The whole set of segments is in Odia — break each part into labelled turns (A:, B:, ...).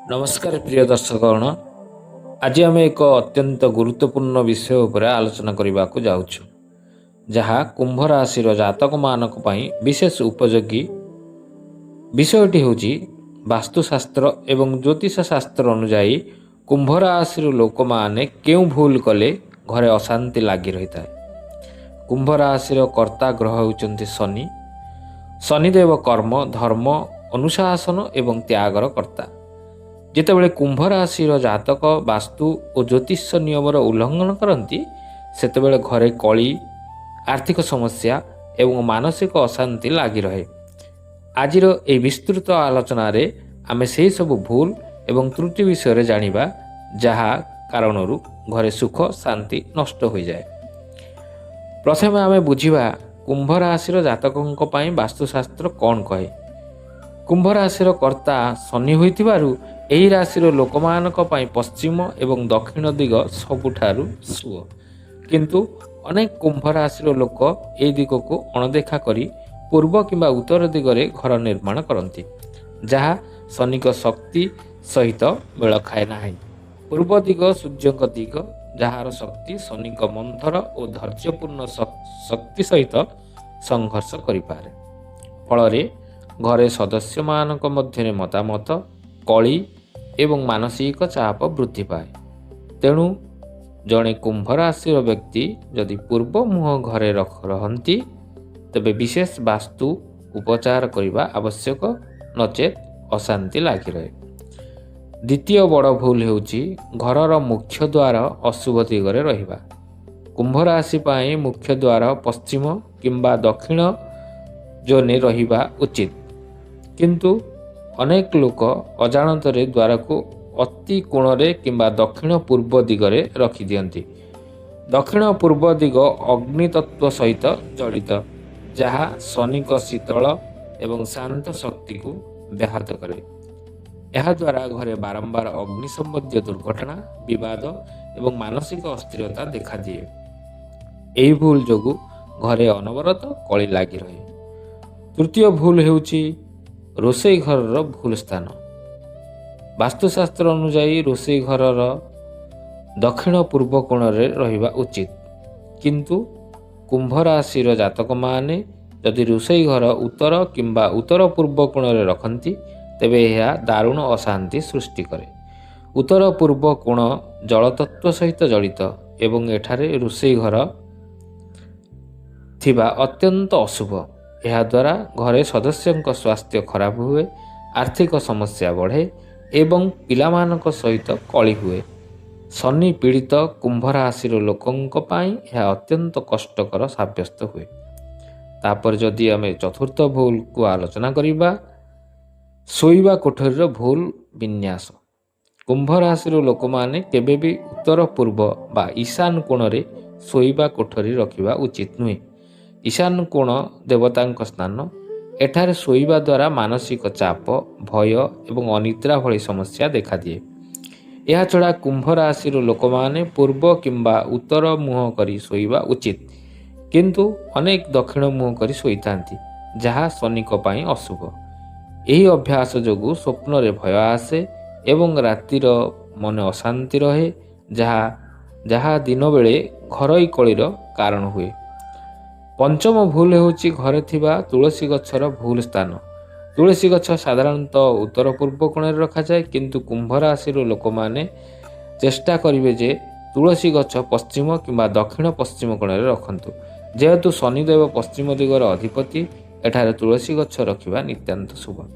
A: नमस्कार प्रिय दर्शकगण। आज आम एक अत्यंत गुरुत्वपूर्ण विषय उपर आलोचना करने को जाऊँ, जहाँ कुंभ राशि जातक मानक पई विशेष उपयोगी विषयटी हूँ वास्तुशास्त्र एवं ज्योतिष शास्त्र अनुजाई कुंभ राशि लोक माने क्यों भूल कले घरे अशांति लगी रही है। कुंभ राशि कर्ता ग्रह होउचंती शनि। शनिदेव कर्म धर्म अनुशासन एवं त्यागर कर्ता। जितेबाला कुंभ राशि जातक वास्तु और ज्योतिष नियमर उल्लंघन करती सेतेबेले घरे कली आर्थिक समस्या एवं मानसिक अशांति लगी रहे। आज विस्तृत आलोचन आम से सब भूल एवं त्रुटि विषय जानिबा जहा कारणरू घरे सुख शांति नष्ट हो जाए। प्रथम आम बुझा कुंभ राशि जातकों पाई वास्तुशास्त्र कौन कहे। कुंभ राशि कर्ता शनि होइतिबारु एही राशि लोकमानक पाई पश्चिम एवं दक्षिण दिग सबुठारु शुभ, किंतु अनेक कुंभ राशि लोक ए दिग को अणदेखा करी पूर्व किंबा उत्तर दिगरे घर निर्माण करती, जहा शनिक शक्ति सहित मेल खाए नाही। पूर्व दिग सूर्यक दिग, जार शक्ति शनिक मंथर और धैर्यपूर्ण शक्ति सहित संघर्ष करिपारे। फलरे घरे सदस्य मानक मध्य मतामत कली एवं मानसिक चाप वृद्धि पाए। तेणु जड़े कुंभ राशि व्यक्ति जदि पूर्व मुह घरे रहती तेबे विशेष वास्तु उपचार करने आवश्यक, नचेत अशांति लगी रहे। द्वितीय बड़ भूल होउची घरर मुख्य द्वार अशुभ दिगरे रहिबा। कुंभ राशि पाई मुख्य द्वार पश्चिम किंबा दक्षिण जोने रहिबा उचित, किंतु अनेक लोक अजाणतरे द्वार को अति कोणरे किंबा दक्षिण पूर्व दिगरे रखी दियंती। दक्षिण पूर्व दिग अग्नि तत्व सहित जड़ित, जहा शनिक शीतल एवं शांत शक्ति को व्याहत करे। यह द्वारा घरे बारंबार अग्नि संबंधी दुर्घटना, विवाद एवं मानसिक अस्थिरता देखा दिए। यही भूल जोगु घरे अनवरत कली लगी रहे। तृतीय भूल हेउची रोषेई घर भूल स्थान। वास्तुशास्त्र अनुजाई रोषेई घर दक्षिण पूर्व कोण रहिबा उचित, किंतु कुंभ राशि जातक माने जदि रोषेई घर उत्तर किंबा उत्तर पूर्व कोण रखती तेबे यह दारुण अशांति सृष्टि करे। उत्तर पूर्व कोण जलतत्व सहित जड़ित एवं एठारे रोषेई घर थिबा अत्यंत अशुभ। यह द्वारा घरे सदस्यों स्वास्थ्य खराब हुए, आर्थिक समस्या बढ़े एवं पिलामानक सहित कली हुए। शनि पीड़ित कुंभ राशि लोकों पाई यह अत्यंत कष्टकर साब्यस्त हुए। तापर जदि आम चतुर्थ भूल को आलोचना करिबा, शोइबा कोठरीर भूल विन्यास। कुंभ राशि लोक माने केबे भी उत्तर पूर्व बा ईशान कोण रे शोइबा कोठरी रखिबा उचित नुहे। ईशान कोण देवतांक स्नान। एठारे शोइबा द्वारा मानसिक चाप, भय एवं अनिद्रा भली समस्या देखा दिए। यह छड़ा कुंभ राशि लोक माने पूर्व किंबा उत्तर मुह करी शोइबा उचित, किंतु अनेक दक्षिण मुह करी शोइतांती, जहा शनिक पाई अशुभ। यही अभ्यास जोगु स्वप्न रे भय आसे एवं रातिर मन अशांति रहे, जहा दिन बेले घरोई कलीर कारण हुए। पंचम भूल होउची घरे थिबा तुलसी गछर भूल स्थान। तुलसी गछ साधारणतः उत्तर पूर्व कोण रखा जाए, किंतु कुंभ राशि लोक माने चेष्टा करिवे जे तुलसी गछ पश्चिम किंबा दक्षिण पश्चिम कोण रखंतु। जेहेतु शनिदेव पश्चिम दिगर अधिपति, एठारे तुलसी गछ रखिबा नित्यांत शुभ।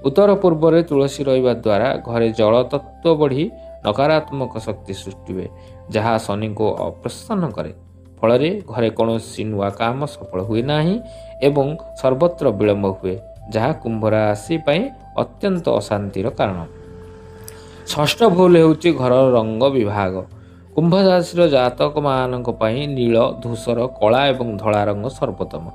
A: उत्तर पूर्व रे तुलसी रहिबा द्वारा घरे जल तत्व बढ़ी नकारात्मक शक्ति सृष्टि हुए, जहा शनि को अप्रसन्न करे। फलरे घरे कौनसी नुआ काम सफल हुए नाही एवं सर्वत्र विलंब हुए, जहा कुंभ राशि पाई अत्यंत अशांतिर कारण। षष्ठ भूल हेउची घर रंग विभाग। कुंभ राशि जातक मानक पाई नील, धूसर, कला एवं धला रंग सर्वोत्तम,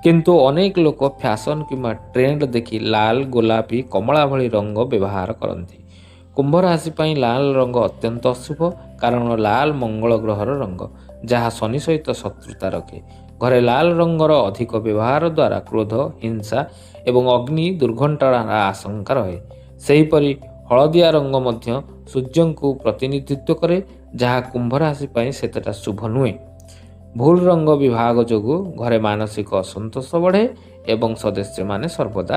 A: किंतु अनेक लोक फैशन किंबा ट्रेंड देखि लाल, गोलापी, कमला भली रंग व्यवहार करती। कुंभ राशि पाई लाल रंग अत्यंत अशुभ, कारण लाल मंगल ग्रहर रंग, जहा शनि सहित शत्रुता रखे। घरे लाल रंगर अधिक व्यवहार द्वारा क्रोध, हिंसा एवं अग्नि दुर्घटनार आशंका रहे। सेहीपरि ହଳଦିଆ ରଙ୍ଗ ମଧ୍ୟ ସୂର୍ଯ୍ୟଙ୍କୁ ପ୍ରତିନିଧିତ୍ୱ କରେ, ଯାହା କୁମ୍ଭ ରାଶି ପାଇଁ ସେତେଟା ଶୁଭ ନୁହେଁ। ଭୁଲ ରଙ୍ଗ ବିଭାଗ ଯୋଗୁଁ ଘରେ ମାନସିକ ଅସନ୍ତୋଷ ବଢ଼େ ଏବଂ ସଦସ୍ୟମାନେ ସର୍ବଦା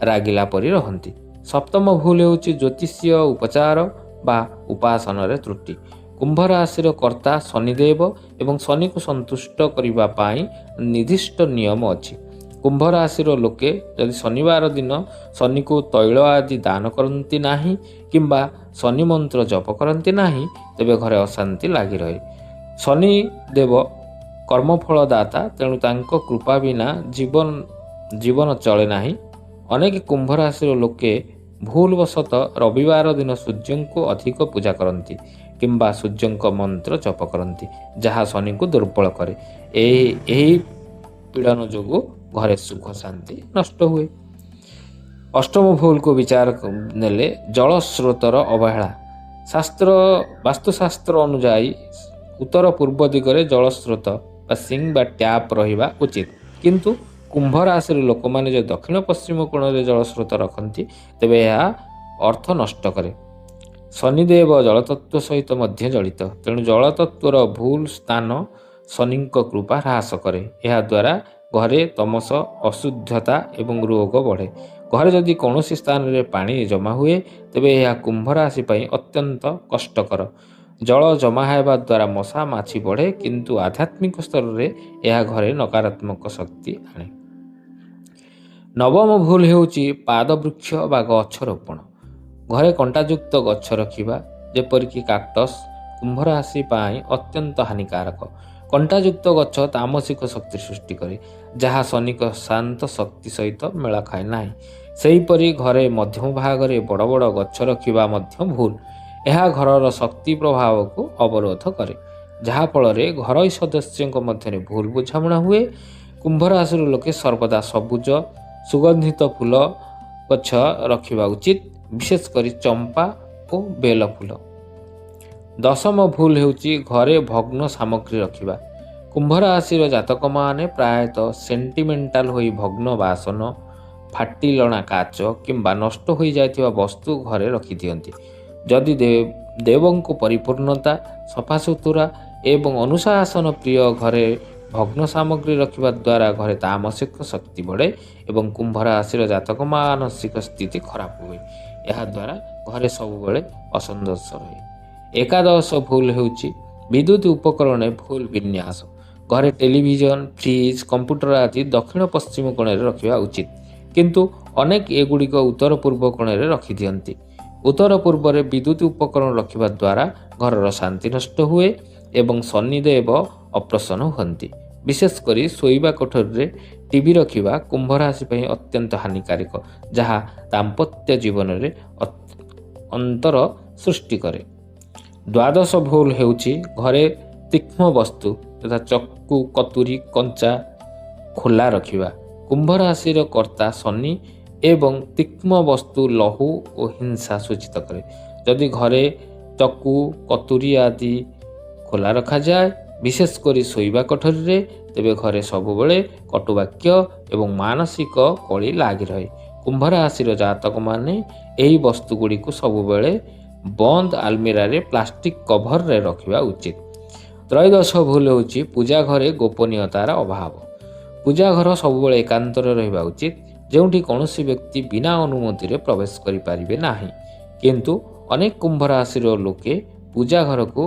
A: ରାଗିଲା ପରି ରହନ୍ତି। ସପ୍ତମ ଭୁଲ ହେଉଛି ଜ୍ୟୋତିଷୀୟ ଉପଚାର ବା ଉପାସନାରେ ତ୍ରୁଟି। କୁମ୍ଭ ରାଶିର କର୍ତ୍ତା ଶନିଦେବ ଏବଂ ଶନିକୁ ସନ୍ତୁଷ୍ଟ କରିବା ପାଇଁ ନିର୍ଦ୍ଦିଷ୍ଟ ନିୟମ ଅଛି। କୁମ୍ଭ ରାଶିର ଲୋକେ ଯଦି ଶନିବାର ଦିନ ଶନିକୁ ତୈଳ ଆଦି ଦାନ କରନ୍ତି ନାହିଁ କିମ୍ବା ଶନି ମନ୍ତ୍ର ଜପ କରନ୍ତି ନାହିଁ, ତେବେ ଘରେ ଅଶାନ୍ତି ଲାଗି ରହେ। ଶନି ଦେବ କର୍ମଫଳଦାତା, ତେଣୁ ତାଙ୍କ କୃପା ବିନା ଜୀବନ ଚଳେ ନାହିଁ। ଅନେକ କୁମ୍ଭ ରାଶିର ଲୋକେ ଭୁଲବଶତଃ ରବିବାର ଦିନ ସୂର୍ଯ୍ୟଙ୍କୁ ଅଧିକ ପୂଜା କରନ୍ତି କିମ୍ବା ସୂର୍ଯ୍ୟଙ୍କ ମନ୍ତ୍ର ଜପ କରନ୍ତି, ଯାହା ଶନିକୁ ଦୁର୍ବଳ କରେ। ଏହି ପୀଡ଼ନ ଯୋଗୁଁ ଘରେ ସୁଖ ଶାନ୍ତି ନଷ୍ଟ ହୁଏ। ଅଷ୍ଟମ ଭୁଲକୁ ବିଚାର ନେଲେ ଜଳ ସ୍ରୋତର ଅବହେଳା। ବାସ୍ତୁଶାସ୍ତ୍ର ଅନୁଯାୟୀ ଉତ୍ତର ପୂର୍ବ ଦିଗରେ ଜଳସ୍ରୋତ ବା ସିଙ୍କ୍ ବା ଟ୍ୟାପ୍ ରହିବା ଉଚିତ, କିନ୍ତୁ କୁମ୍ଭ ରାଶିର ଲୋକମାନେ ଯଦି ଦକ୍ଷିଣ ପଶ୍ଚିମ କୋଣରେ ଜଳସ୍ରୋତ ରଖନ୍ତି, ତେବେ ଏହା ଅର୍ଥ ନଷ୍ଟ କରେ। ଶନିଦେବ ଜଳତତ୍ତ୍ୱ ସହିତ ମଧ୍ୟ ଜଡ଼ିତ, ତେଣୁ ଜଳତତ୍ତ୍ୱର ଭୁଲ ସ୍ଥାନ ଶନିଙ୍କ କୃପା ହ୍ରାସ କରେ। ଏହାଦ୍ୱାରା ଘରେ ତମସ, ଅଶୁଦ୍ଧତା ଏବଂ ରୋଗ ବଢ଼େ। ଘରେ ଯଦି କୌଣସି ସ୍ଥାନରେ ପାଣି ଜମା ହୁଏ, ତେବେ ଏହା କୁମ୍ଭ ରାଶି ପାଇଁ ଅତ୍ୟନ୍ତ କଷ୍ଟକର। ଜଳ ଜମା ହେବା ଦ୍ୱାରା ମଶା ମାଛି ବଢ଼େ, କିନ୍ତୁ ଆଧ୍ୟାତ୍ମିକ ସ୍ତରରେ ଏହା ଘରେ ନକାରାତ୍ମକ ଶକ୍ତି ଆଣେ। ନବମ ଭୁଲ ହେଉଛି ପାଦବୃକ୍ଷ ବା ଗଛ ରୋପଣ। ଘରେ କଣ୍ଟାଯୁକ୍ତ ଗଛ ରଖିବା, ଯେପରିକି କାକ୍ଟସ୍, କୁମ୍ଭ ରାଶି ପାଇଁ ଅତ୍ୟନ୍ତ ହାନିକାରକ। କଣ୍ଟାଯୁକ୍ତ ଗଛ ତାମସିକ ଶକ୍ତି ସୃଷ୍ଟି କରେ, ଯାହା ଶନିଙ୍କ ଶାନ୍ତ ଶକ୍ତି ସହିତ ମେଳ ଖାଏ ନାହିଁ। ସେହିପରି ଘରେ ମଧ୍ୟମ ଭାଗରେ ବଡ଼ ବଡ଼ ଗଛ ରଖିବା ମଧ୍ୟ ଭୁଲ। ଏହା ଘରର ଶକ୍ତି ପ୍ରଭାବକୁ ଅବରୋଧ କରେ, ଯାହାଫଳରେ ଘରୋଇ ସଦସ୍ୟଙ୍କ ମଧ୍ୟରେ ଭୁଲ ବୁଝାମଣା ହୁଏ। କୁମ୍ଭ ରାଶିର ଲୋକେ ସର୍ବଦା ସବୁଜ ସୁଗନ୍ଧିତ ଫୁଲ ଗଛ ରଖିବା ଉଚିତ, ବିଶେଷ କରି ଚମ୍ପା ଓ ବେଲ ଫୁଲ। ଦଶମ ଭୁଲ ହେଉଛି ଘରେ ଭଗ୍ନ ସାମଗ୍ରୀ ରଖିବା। କୁମ୍ଭ ରାଶିର ଜାତକମାନେ ପ୍ରାୟତଃ ସେଣ୍ଟିମେଣ୍ଟାଲ ହୋଇ ଭଗ୍ନ ବାସନ, ଫାଟିଲଣା କାଚ କିମ୍ବା ନଷ୍ଟ ହୋଇଯାଇଥିବା ବସ୍ତୁ ଘରେ ରଖିଦିଅନ୍ତି। ଯଦି ଦେବଙ୍କୁ ପରିପୂର୍ଣ୍ଣତା, ସଫାସୁତୁରା ଏବଂ ଅନୁଶାସନ ପ୍ରିୟ ଘରେ ଭଗ୍ନ ସାମଗ୍ରୀ ରଖିବା ଦ୍ୱାରା ଘରେ ତାମସିକ ଶକ୍ତି ବଢ଼େ ଏବଂ କୁମ୍ଭ ରାଶିର ଜାତକ ମାନସିକ ସ୍ଥିତି ଖରାପ ହୁଏ। ଏହାଦ୍ୱାରା ଘରେ ସବୁବେଳେ ଅସନ୍ତୋଷ ରହେ। ଏକାଦଶ ଭୁଲ ହେଉଛି ବିଦ୍ୟୁତ ଉପକରଣରେ ଭୁଲ ବିନ୍ୟାସ। ଘରେ ଟେଲିଭିଜନ, ଫ୍ରିଜ୍, କମ୍ପ୍ୟୁଟର ଆଦି ଦକ୍ଷିଣ ପଶ୍ଚିମ କୋଣରେ ରଖିବା ଉଚିତ, କିନ୍ତୁ ଅନେକ ଏଗୁଡ଼ିକ ଉତ୍ତର ପୂର୍ବ କୋଣରେ ରଖିଦିଅନ୍ତି। ଉତ୍ତର ପୂର୍ବରେ ବିଦ୍ୟୁତ ଉପକରଣ ରଖିବା ଦ୍ୱାରା ଘରର ଶାନ୍ତି ନଷ୍ଟ ହୁଏ ଏବଂ ଶନିଦେବ ଅପ୍ରସନ୍ନ ହୁଅନ୍ତି। ବିଶେଷ କରି ଶୋଇବା କୋଠରୀରେ ଟିଭି ରଖିବା କୁମ୍ଭ ରାଶି ପାଇଁ ଅତ୍ୟନ୍ତ ହାନିକାରକ, ଯାହା ଦାମ୍ପତ୍ୟ ଜୀବନରେ ଅନ୍ତର ସୃଷ୍ଟି କରେ। ଦ୍ୱାଦଶ ଭୁଲ ହେଉଛି ଘରେ ତୀକ୍ଷ୍ଣ ବସ୍ତୁ ତଥା ଚକୁ, କତୁରୀ, କଞ୍ଚା ଖୋଲା ରଖିବା। କୁମ୍ଭ ରାଶିର କର୍ତ୍ତା ଶନି ଏବଂ ତୀକ୍ଷ୍ଣ ବସ୍ତୁ ଲହୁ ଓ ହିଂସା ସୂଚିତ କରେ। ଯଦି ଘରେ ଚକୁ, କତୁରୀ ଆଦି ଖୋଲା ରଖାଯାଏ, ବିଶେଷ କରି ଶୋଇବା କୋଠରୀରେ, ତେବେ ଘରେ ସବୁବେଳେ କଟୁବାକ୍ୟ ଏବଂ ମାନସିକ କଳି ଲାଗି ରହେ। କୁମ୍ଭ ରାଶିର ଜାତକମାନେ ଏହି ବସ୍ତୁଗୁଡ଼ିକୁ ସବୁବେଳେ ବନ୍ଦ ଆଲମିରାରେ ପ୍ଲାଷ୍ଟିକ କଭରରେ ରଖିବା ଉଚିତ। ତ୍ରୟୋଦଶ ଭୁଲ ହେଉଛି ପୂଜା ଘରେ ଗୋପନୀୟତାର ଅଭାବ। ପୂଜା ଘର ସବୁବେଳେ ଏକାନ୍ତରେ ରହିବା ଉଚିତ, ଯେଉଁଠି କୌଣସି ବ୍ୟକ୍ତି ବିନା ଅନୁମତିରେ ପ୍ରବେଶ କରିପାରିବେ ନାହିଁ। କିନ୍ତୁ ଅନେକ କୁମ୍ଭ ରାଶିର ଲୋକେ ପୂଜା ଘରକୁ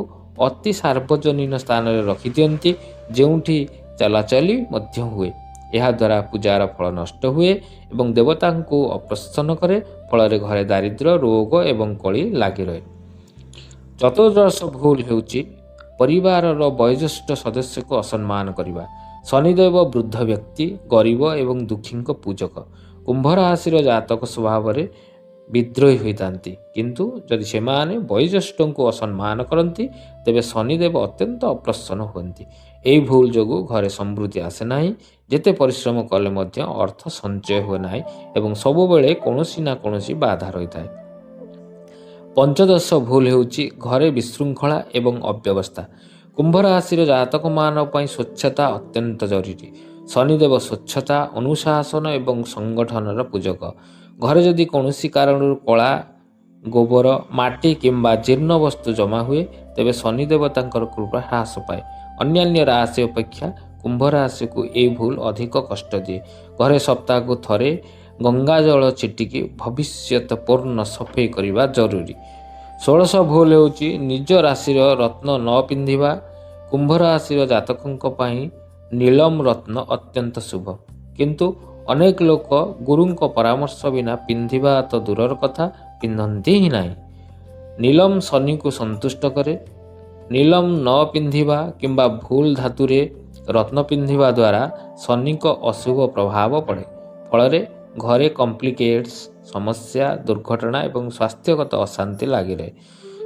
A: ଅତି ସାର୍ବଜନୀନ ସ୍ଥାନରେ ରଖିଦିଅନ୍ତି, ଯେଉଁଠି ଚଲାଚଲି ମଧ୍ୟ ହୁଏ। ଏହାଦ୍ୱାରା ପୂଜାର ଫଳ ନଷ୍ଟ ହୁଏ ଏବଂ ଦେବତାଙ୍କୁ ଅପ୍ରସନ୍ନ କରେ, ଫଳରେ ଘରେ ଦାରିଦ୍ର୍ୟ, ରୋଗ ଏବଂ କଳି ଲାଗି ରହେ। ଚତୁର୍ଦ୍ଦଶ ଭୁଲ ହେଉଛି ପରିବାରର ବୟୋଜ୍ୟେଷ୍ଠ ସଦସ୍ୟକୁ ଅସମ୍ମାନ କରିବା। ଶନିଦେବ ବୃଦ୍ଧ ବ୍ୟକ୍ତି, ଗରିବ ଏବଂ ଦୁଃଖୀଙ୍କ ପୂଜକ। କୁମ୍ଭ ରାଶିର ଜାତକ ସ୍ୱଭାବରେ ବିଦ୍ରୋହୀ ହୋଇଥାନ୍ତି, କିନ୍ତୁ ଯଦି ସେମାନେ ବୟୋଜ୍ୟେଷ୍ଠଙ୍କୁ ଅସମ୍ମାନ କରନ୍ତି, ତେବେ ଶନିଦେବ ଅତ୍ୟନ୍ତ ଅପ୍ରସନ୍ନ ହୁଅନ୍ତି। ଏହି ଭୁଲ ଯୋଗୁଁ ଘରେ ସମୃଦ୍ଧି ଆସେ ନାହିଁ, ଯେତେ ପରିଶ୍ରମ କଲେ ମଧ୍ୟ ଅର୍ଥ ସଞ୍ଚୟ ହୁଏ ନାହିଁ ଏବଂ ସବୁବେଳେ କୌଣସି ନା କୌଣସି ବାଧା ରହିଥାଏ। ପଞ୍ଚଦଶ ଭୁଲ ହେଉଛି ଘରେ ବିଶୃଙ୍ଖଳା ଏବଂ ଅବ୍ୟବସ୍ଥା। କୁମ୍ଭ ରାଶିର ଜାତକମାନଙ୍କ ପାଇଁ ସ୍ୱଚ୍ଛତା ଅତ୍ୟନ୍ତ ଜରୁରୀ। ଶନିଦେବ ସ୍ୱଚ୍ଛତା, ଅନୁଶାସନ ଏବଂ ସଂଗଠନର ପୂଜକ। ଘରେ ଯଦି କୌଣସି କାରଣରୁ କଳା ଗୋବର ମାଟି କିମ୍ବା ଜୀର୍ଣ୍ଣ ବସ୍ତୁ ଜମା ହୁଏ ତେବେ ଶନି ଦେବତାଙ୍କର କୃପା ହ୍ରାସ ପାଏ। ଅନ୍ୟାନ୍ୟ ରାଶି ଅପେକ୍ଷା କୁମ୍ଭ ରାଶିକୁ ଏହି ଭୁଲ ଅଧିକ କଷ୍ଟ ଦିଏ। ଘରେ ସପ୍ତାହକୁ ଥରେ ଗଙ୍ଗା ଜଳ ଛିଟିକି ଭବିଷ୍ୟତ ପୂର୍ଣ୍ଣ ସଫେଇ କରିବା ଜରୁରୀ। 16 ଭୁଲ ହେଉଛି ନିଜ ରାଶିର ରତ୍ନ ନ ପିନ୍ଧିବା। କୁମ୍ଭ ରାଶିର ଜାତକଙ୍କ ପାଇଁ ନୀଳମ ରତ୍ନ ଅତ୍ୟନ୍ତ ଶୁଭ, କିନ୍ତୁ ଅନେକ ଲୋକ ଗୁରୁଙ୍କ ପରାମର୍ଶ ବିନା ପିନ୍ଧିବା ତ ଦୂରର କଥା, ପିନ୍ଧନ୍ତି ହିଁ ନାହିଁ। ନୀଳମ ଶନିକୁ ସନ୍ତୁଷ୍ଟ କରେ। ନୀଳମ ନ ପିନ୍ଧିବା କିମ୍ବା ଭୁଲ ଧାତୁରେ ରତ୍ନ ପିନ୍ଧିବା ଦ୍ୱାରା ଶନିଙ୍କ ଅଶୁଭ ପ୍ରଭାବ ପଡ଼େ। ଫଳରେ ଘରେ କମ୍ପ୍ଲିକେଟ୍ସ, ସମସ୍ୟା, ଦୁର୍ଘଟଣା ଏବଂ ସ୍ୱାସ୍ଥ୍ୟଗତ ଅଶାନ୍ତି ଲାଗି ରହେ।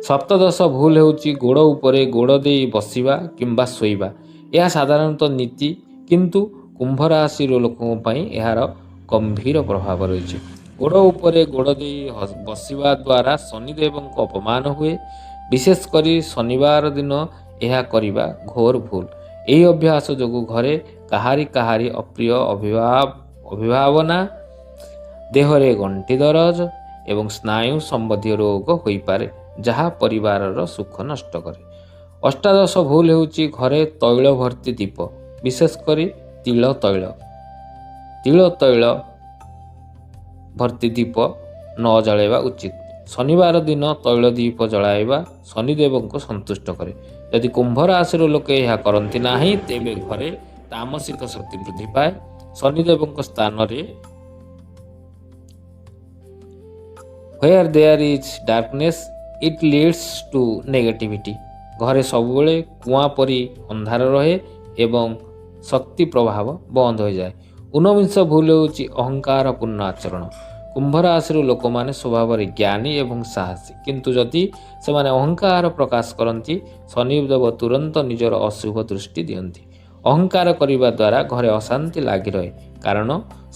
A: ସପ୍ତଦଶ ଭୁଲ ହେଉଛି ଗୋଡ଼ ଉପରେ ଗୋଡ଼ ଦେଇ ବସିବା କିମ୍ବା ଶୋଇବା। ଏହା ସାଧାରଣତଃ ନୀତି, କିନ୍ତୁ କୁମ୍ଭ ରାଶିର ଲୋକଙ୍କ ପାଇଁ ଏହାର ଗମ୍ଭୀର ପ୍ରଭାବ ରହିଛି। ଗୋଡ଼ ଉପରେ ଗୋଡ଼ ଦେଇ ବସିବା ଦ୍ୱାରା ଶନିଦେବଙ୍କ ଅପମାନ ହୁଏ। ବିଶେଷ କରି ଶନିବାର ଦିନ ଏହା କରିବା ଘୋର ଭୁଲ। ଏହି ଅଭ୍ୟାସ ଯୋଗୁଁ ଘରେ କାହାରି ଅପ୍ରିୟ ଅଭିଭାବନା, ଦେହରେ ଗଣ୍ଠି ଦରଜ ଏବଂ ସ୍ନାୟୁ ସମ୍ବନ୍ଧୀୟ ରୋଗ ହୋଇପାରେ, ଯାହା ପରିବାରର ସୁଖ ନଷ୍ଟ କରେ। ଅଷ୍ଟାଦଶ ଭୁଲ ହେଉଛି ଘରେ ତୈଳ ଭର୍ତ୍ତି ଦୀପ, ବିଶେଷ କରି ତିଳ ତୈଳ ଭର୍ତ୍ତି ଦୀପ ନ ଜଳାଇବା ଉଚିତ। ଶନିବାର ଦିନ ତୈଳ ଦୀପ ଜଳାଇବା ଶନିଦେବଙ୍କୁ ସନ୍ତୁଷ୍ଟ କରେ। ଯଦି କୁମ୍ଭ ରାଶିର ଲୋକେ ଏହା କରନ୍ତି ନାହିଁ ତେବେ ଘରେ ତାମସିକ ଶକ୍ତି ବୃଦ୍ଧି ପାଏ। ଶନିଦେବଙ୍କ ସ୍ଥାନରେ where there is darkness it leads to negativity। ଘରେ ସବୁବେଳେ କୁଆଁ ପରି ଅନ୍ଧାର ରହେ ଏବଂ ଶକ୍ତି ପ୍ରଭାବ ବନ୍ଦ ହୋଇଯାଏ। 19 ଭୁଲ ହେଉଛି ଅହଙ୍କାର ପୂର୍ଣ୍ଣ ଆଚରଣ। କୁମ୍ଭ ରାଶିର ଲୋକମାନେ ସ୍ୱଭାବରେ ଜ୍ଞାନୀ ଏବଂ ସାହସୀ, କିନ୍ତୁ ଯଦି ସେମାନେ ଅହଙ୍କାର ପ୍ରକାଶ କରନ୍ତି ଶନିଦେବ ତୁରନ୍ତ ନିଜର ଅଶୁଭ ଦୃଷ୍ଟି ଦିଅନ୍ତି। ଅହଙ୍କାର କରିବା ଦ୍ୱାରା ଘରେ ଅଶାନ୍ତି ଲାଗି ରହେ, କାରଣ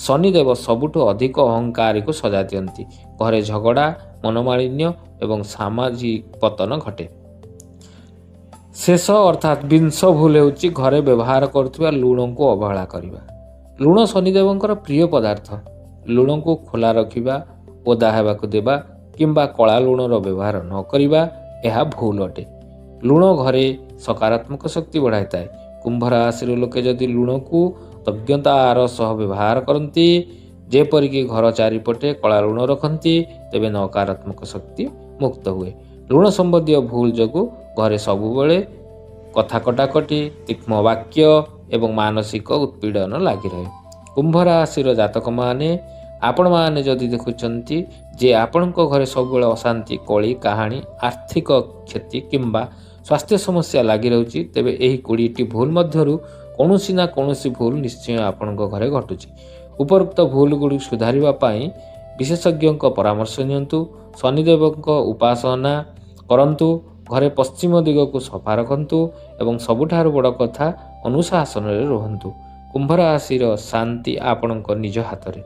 A: ଶନିଦେବ ସବୁଠୁ ଅଧିକ ଅହଙ୍କାରୀକୁ ସଜା ଦିଅନ୍ତି। ଘରେ ଝଗଡ଼ା, ମନୋମାଳିନ୍ୟ ଏବଂ ସାମାଜିକ ପତନ ଘଟେ। ଶେଷ ଅର୍ଥାତ୍ 20 ଭୁଲ ହେଉଛି ଘରେ ବ୍ୟବହାର କରୁଥିବା ଲୁଣକୁ ଅବହେଳା କରିବା। ଲୁଣ ଶନିଦେବଙ୍କର ପ୍ରିୟ ପଦାର୍ଥ। ଲୁଣକୁ ଖୋଲା ରଖିବା, ଓଦା ହେବାକୁ ଦେବା କିମ୍ବା କଳା ଲୁଣର ବ୍ୟବହାର ନ କରିବା ଏହା ଭୁଲ ଅଟେ। ଲୁଣ ଘରେ ସକାରାତ୍ମକ ଶକ୍ତି ବଢ଼ାଇଥାଏ। କୁମ୍ଭ ରାଶିର ଲୋକେ ଯଦି ଲୁଣକୁ ତଜ୍ଞତାର ସହ ବ୍ୟବହାର କରନ୍ତି, ଯେପରିକି ଘର ଚାରିପଟେ କଳା ଲୁଣ ରଖନ୍ତି, ତେବେ ନକାରାତ୍ମକ ଶକ୍ତି ମୁକ୍ତ ହୁଏ। ଲୁଣ ସମ୍ବନ୍ଧୀୟ ଭୁଲ ଯୋଗୁଁ ଘରେ ସବୁବେଳେ କଥା କଟାକଟି, ତୀକ୍ଷ୍ଣ ବାକ୍ୟ ଏବଂ ମାନସିକ ଉତ୍ପୀଡ଼ନ ଲାଗି ରହେ। କୁମ୍ଭ ରାଶିର ଜାତକମାନେ, ଆପଣମାନେ ଯଦି ଦେଖୁଛନ୍ତି ଯେ ଆପଣଙ୍କ ଘରେ ସବୁବେଳେ ଅଶାନ୍ତି, କଳି କାହାଣୀ, ଆର୍ଥିକ କ୍ଷତି କିମ୍ବା ସ୍ୱାସ୍ଥ୍ୟ ସମସ୍ୟା ଲାଗି ରହୁଛି, ତେବେ ଏହି 20ଟି ଭୁଲ ମଧ୍ୟରୁ କୌଣସି ନା କୌଣସି ଭୁଲ ନିଶ୍ଚୟ ଆପଣଙ୍କ ଘରେ ଘଟୁଛି। ଉପରୋକ୍ତ ଭୁଲଗୁଡ଼ିକୁ ସୁଧାରିବା ପାଇଁ ବିଶେଷଜ୍ଞଙ୍କ ପରାମର୍ଶ ନିଅନ୍ତୁ। ଶନିଦେବଙ୍କ ଉପାସନା କରନ୍ତୁ, ଘରେ ପଶ୍ଚିମ ଦିଗକୁ ସଫା ରଖନ୍ତୁ ଏବଂ ସବୁଠାରୁ ବଡ଼ କଥା, ଅନୁଶାସନରେ ରୁହନ୍ତୁ। କୁମ୍ଭ ରାଶିର ଶାନ୍ତି ଆପଣଙ୍କ ନିଜ ହାତରେ।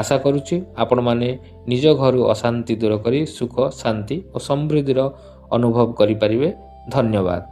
A: ଆଶା କରୁଛି ଆପଣମାନେ ନିଜ ଘରୁ ଅଶାନ୍ତି ଦୂର କରି ସୁଖ, ଶାନ୍ତି ଓ ସମୃଦ୍ଧିର ଅନୁଭବ କରିପାରିବେ। ଧନ୍ୟବାଦ।